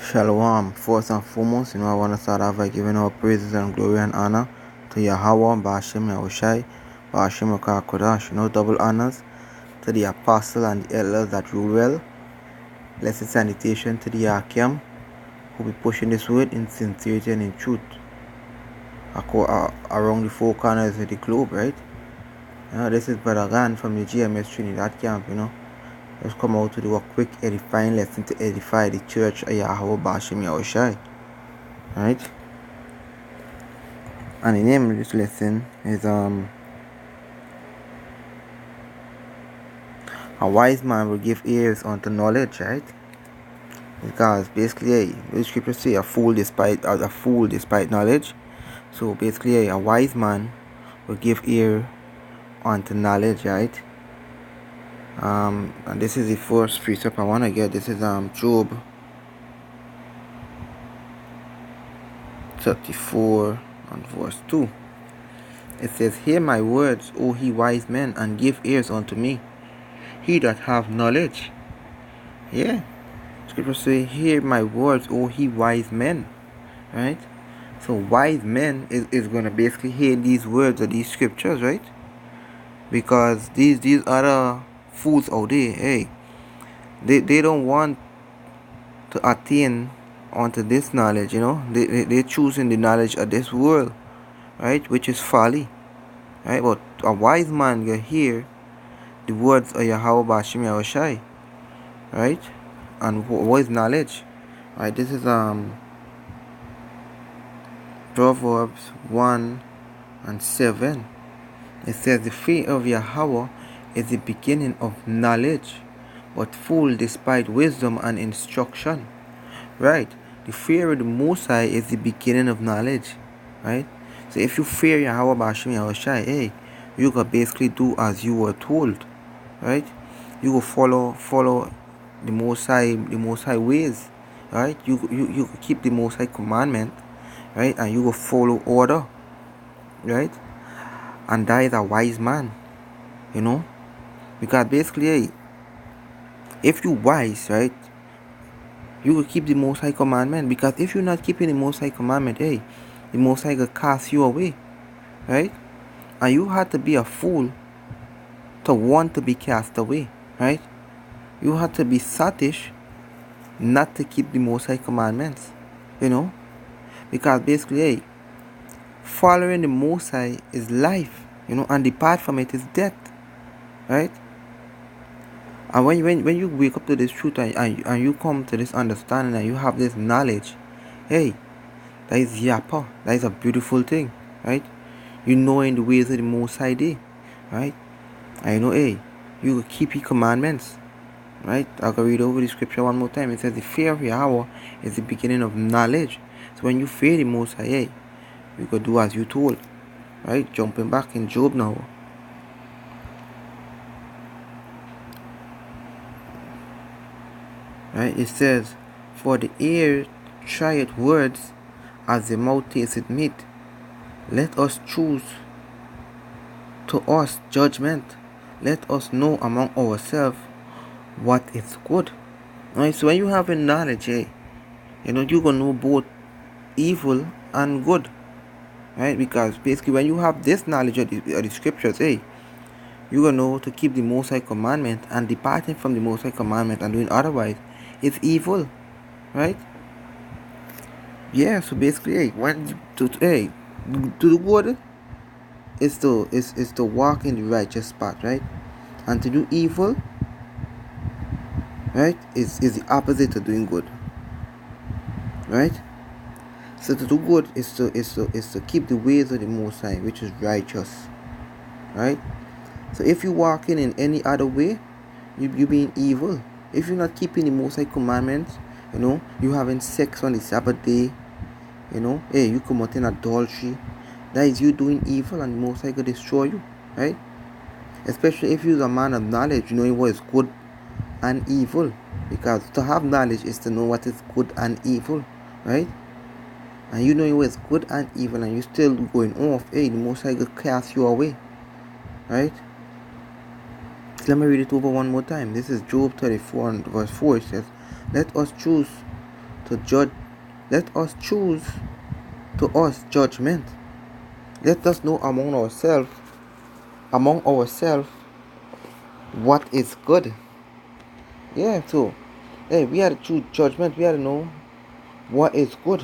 Shalom. First and foremost, I want to start off by giving all praises and glory and honor to Yahweh, Ba'ashem Yahushai, Ba'ashem Kodash, double honors to the apostle and the elders that rule well. Blessed sanitation to the Akim, who be pushing this word in sincerity and in truth around the four corners of the globe, right? This is Brother Gan from the GMS Trinidad camp, Let's come out to do a quick edifying lesson to edify the church of Yahweh, Ba'ashem Yahushai. Right? And the name of this lesson is a wise man will give ears unto knowledge, right? Because basically, the scriptures say a fool despite knowledge. So basically, a wise man will give ear unto knowledge, right? And this is the first precept I want to get. This is Job 34 and verse 2. It says, "Hear my words, O ye wise men, and give ears unto me, he that have knowledge." Yeah. Scripture say, "Hear my words, O ye wise men." Right? So wise men is going to basically hear these words of these scriptures, right? Because these other fools out there, hey, they don't want to attain onto this knowledge, They're choosing the knowledge of this world, right? Which is folly, right? But a wise man will hear the words of Yahweh Ba'ashem Yahushai, right? And what is knowledge? Right? This is Proverbs 1 and 7. It says, "The fear of Yahweh is the beginning of knowledge, but fool despite wisdom and instruction." Right? The fear of the Most High is the beginning of knowledge. Right? So if you fear Yahweh Ba'ashem Yahushai, hey, you can basically do as you were told. Right? You will follow the Most High ways. Right? You keep the Most High commandment. Right? And you will follow order. Right? And that is a wise man. Because basically, hey, if you wise, right, you will keep the Most High commandment. Because if you're not keeping the Most High commandment, hey, the Most High will cast you away. Right? And you had to be a fool to want to be cast away. Right? You had to be sottish not to keep the Most High commandments. Because basically, hey, following the Most High is life, and depart from it is death, right? And when you wake up to this truth and you come to this understanding and you have this knowledge, hey, that is yapa. That is a beautiful thing, right? You know in the ways of the Most High day, right? And hey, you will keep His commandments, right? I'll go read over the scripture one more time. It says, "The fear of Yahweh is the beginning of knowledge." So when you fear the Most High, hey, you could do as you told, right? Jumping back in Job now. Right? It says, "For the ear trieth words, as the mouth tasteth meat. Let us choose to us judgment. Let us know among ourselves what is good." Right? So when you have a knowledge, hey, you're gonna know both evil and good. Right? Because basically when you have this knowledge of the scriptures, hey, you're gonna know to keep the Most High commandment, and departing from the Most High commandment and doing otherwise is evil. Right? Yeah, so basically, hey, to do good is to walk in the righteous path, right? And to do evil, right, is the opposite of doing good. Right? So to do good is to keep the ways of the Most High, which is righteous. Right? So if you walking in any other way, you being evil. If you're not keeping the Most High commandments, you having sex on the Sabbath day, hey, you committing adultery, that is you doing evil, and the Most High going to destroy you, right? Especially if you're a man of knowledge, you know what is good and evil. Because to have knowledge is to know what is good and evil, right? And you know what is good and evil, and you still going off, hey, the Most High going to cast you away, right? So let me read it over one more time. This is Job 34 and verse 4. It says, "Let us choose to judge. Let us choose to us judgment. Let us know among ourselves what is good. Yeah, so hey, we had to choose judgment. We had to know what is good,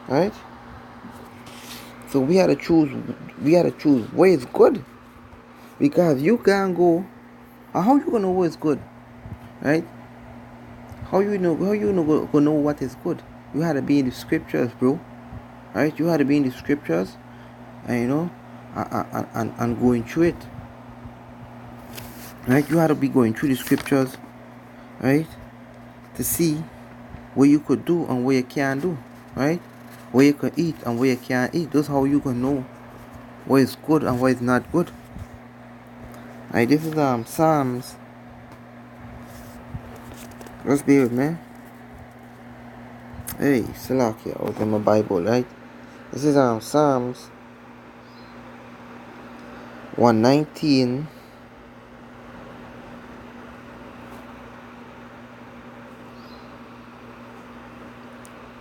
right? So we had to choose what is good, because you can't go. How you gonna know what is good, right? How you know gonna know what is good? You had to be in the scriptures, bro. Right? You had to be in the scriptures, and and going through it. Right? You had to be going through the scriptures, right, to see what you could do and what you can't do, right? What you can eat and what you can't eat. That's how you can know what is good and what is not good. Right? This is Psalms. Let's be with me. Hey, Salakia, open my Bible, right? This is Psalms 119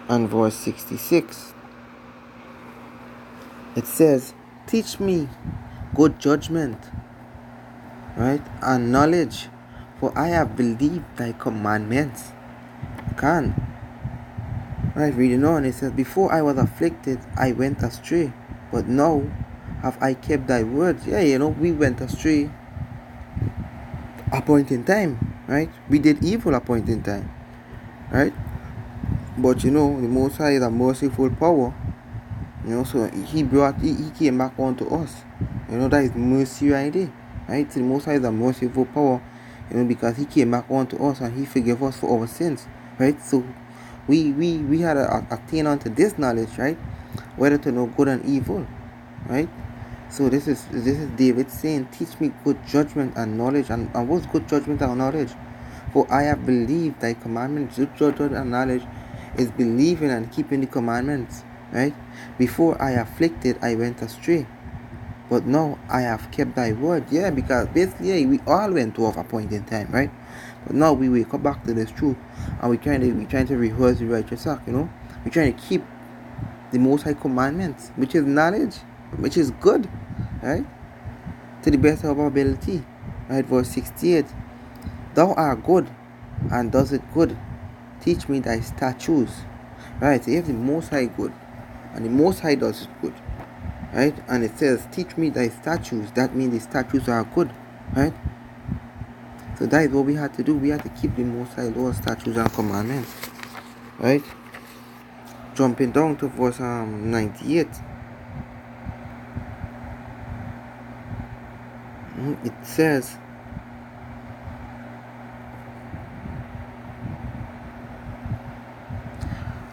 and verse 66. It says, teach me good judgment, right, and knowledge, for I have believed thy commandments. Right, reading on, it says, before I was afflicted, I went astray, but now have I kept thy words. Yeah, we went astray a point in time, right? We did evil a point in time, right? But the Most High is a merciful power, so he came back onto us. That is mercy right there, right? So the Most High is a merciful power, because he came back onto us and he forgave us for our sins, right? So we had to attain unto this knowledge, right? Whether to know good and evil, right? So this is David saying, teach me good judgment and knowledge. And what's good judgment and knowledge? For I have believed thy commandments. Good judgment and knowledge is believing and keeping the commandments, right? Before I afflicted, I went astray, but now I have kept thy word. Yeah, because basically, we all went off a point in time, right? But now we wake up back to this truth, and we're trying to rehearse the righteous act. We're trying to keep the Most High commandments, which is knowledge, which is good, right? To the best of our ability, right? Verse 68. Thou art good, and does it good. Teach me thy statutes, right? So if the Most High good, and the Most High does it good, right? And it says, teach me thy statutes. That means the statutes are good, right? So that is what we had to do. We had to keep the Most High laws, statutes, and commandments, right? Jumping down to verse 98. It says,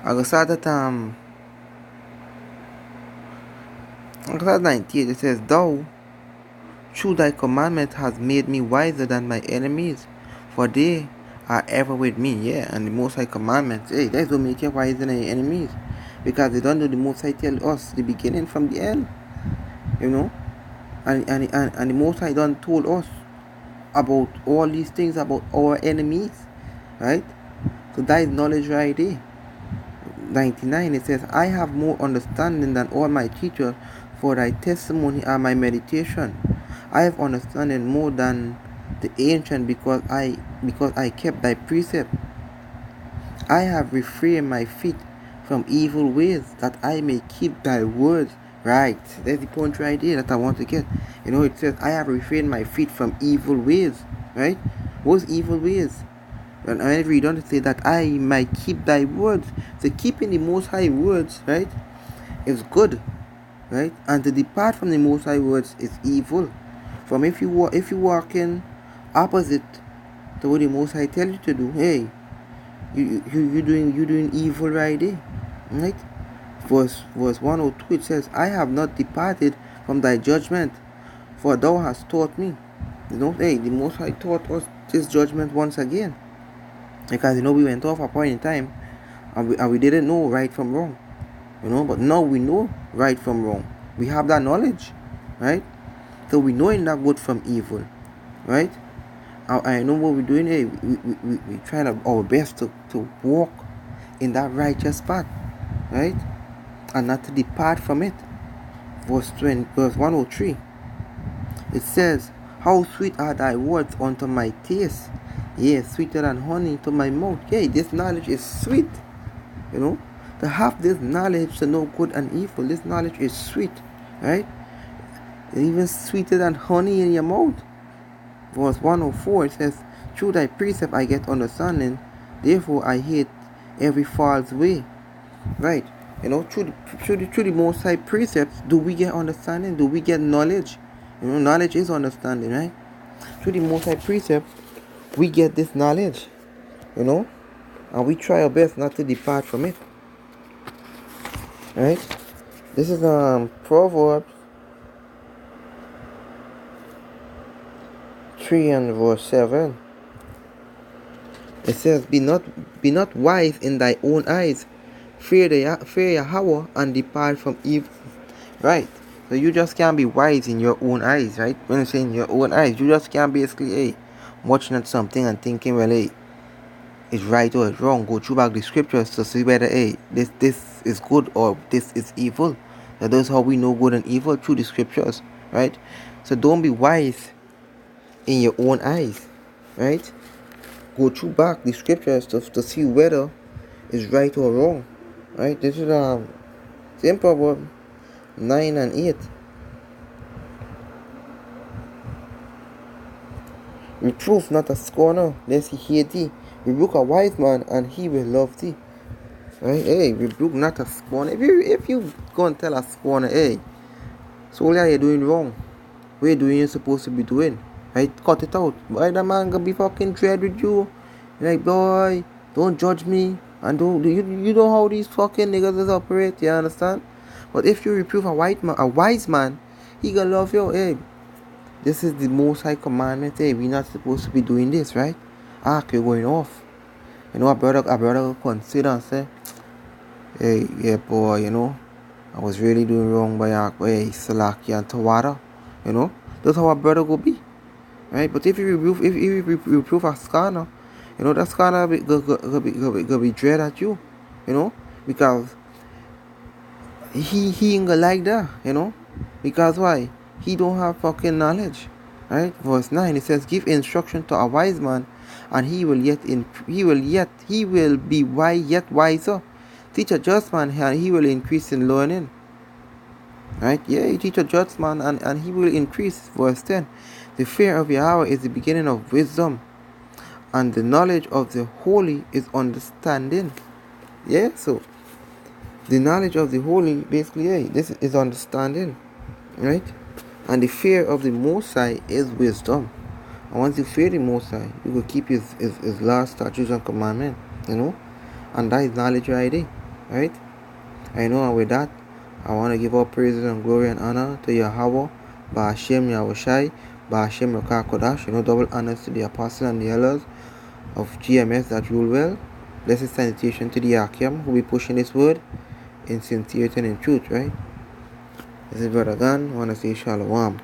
I will start at 98. It says, thou through thy commandment hast made me wiser than my enemies, for they are ever with me. Yeah, and the Most High commandments, hey, that's what make you wiser than your enemies, because they don't know the Most High tell us the beginning from the end, and the Most High done told us about all these things about our enemies, right? So that is knowledge right there. 99, it says, I have more understanding than all my teachers, for thy testimony are my meditation. I have understanding more than the ancient, because I kept thy precept. I have refrained my feet from evil ways, that I may keep thy words. Right, that's the point right there that I want to get. It says, I have refrained my feet from evil ways, right? What's evil ways? And I read on to say that I might keep thy words. So keeping the Most High words, right, is good, right? And to depart from the Most High words is evil. From if you walk in opposite to what the Most High tell you to do, hey, you doing evil right there, right? Verse 102, it says, I have not departed from thy judgment, for thou hast taught me. Hey, the Most High taught us this judgment once again, because we went off a point in time, and we didn't know right from wrong, but now we know right from wrong. We have that knowledge, right? So we know that good from evil, right? I know what we're doing here. We trying our best to walk in that righteous path, right? And not to depart from it. Verse 103. It says, how sweet are thy words unto my taste, yea, sweeter than honey to my mouth. Yea, this knowledge is sweet. To have this knowledge to know good and evil, this knowledge is sweet, right? Even sweeter than honey in your mouth. Verse 104, it says, through thy precept I get understanding, therefore I hate every false way. Right? Through the Most High precepts, do we get understanding? Do we get knowledge? Knowledge is understanding, right? Through the Most High precepts, we get this knowledge, and we try our best not to depart from it. Right? This is Proverbs 3 and verse 7. It says, be not wise in thy own eyes, fear Yahweh and depart from evil. Right? So you just can't be wise in your own eyes, right? When you say in your own eyes, you just can't basically, watching at something and thinking, well, it's right or it's wrong. Go through back the scriptures to see whether, this is good or this is evil. So that's how we know good and evil, through the scriptures, right? So don't be wise in your own eyes, right? Go through back the scriptures to see whether it's right or wrong, right? This is same Proverbs 9 and 8. Reproof not a scorner, lest he hate thee. Rebuke a wise man, and he will love thee. Right? Rebuke not a scorner. If you go and tell a scorner, so what are you doing wrong? What are you doing you're supposed to be doing? Right? Cut it out. Why the man gonna be fucking dread with you? Like, boy, don't judge me. And you know how these fucking niggas operate, you understand? But if you reprove a wise man, he gonna love you. This is the Most High commandment. We're not supposed to be doing this, right? You're going off. A brother will consider and say, yeah, boy, I was really doing wrong by Salaki and Tawada. That's how a brother will be, right? But if you reprove a scanner, that scanner will be dread at you, because he ain't gonna like that, because why? He don't have fucking knowledge, right? Verse 9, it says, give instruction to a wise man, and he will be yet wiser. Teach a just man, and he will increase in learning. Right? You teach a just man, and he will increase. Verse 10, the fear of Yahweh is the beginning of wisdom, and the knowledge of the holy is understanding. So the knowledge of the holy, basically, this is understanding, right? And the fear of the Most High is wisdom. And once you fear the Most High, you will keep his laws, statutes, and commandments, and that is knowledge right there, right? And with that, I want to give all praises and glory and honor to Yahweh, Ba'ashem Yahushai, Ba'ashem Rakah Kodash. Double honors to the apostles and the elders of GMS that rule well. Blessed sanitation to the Akim who be pushing this word in sincerity and in truth, right? This is Brother Gan. I want to say Shalom.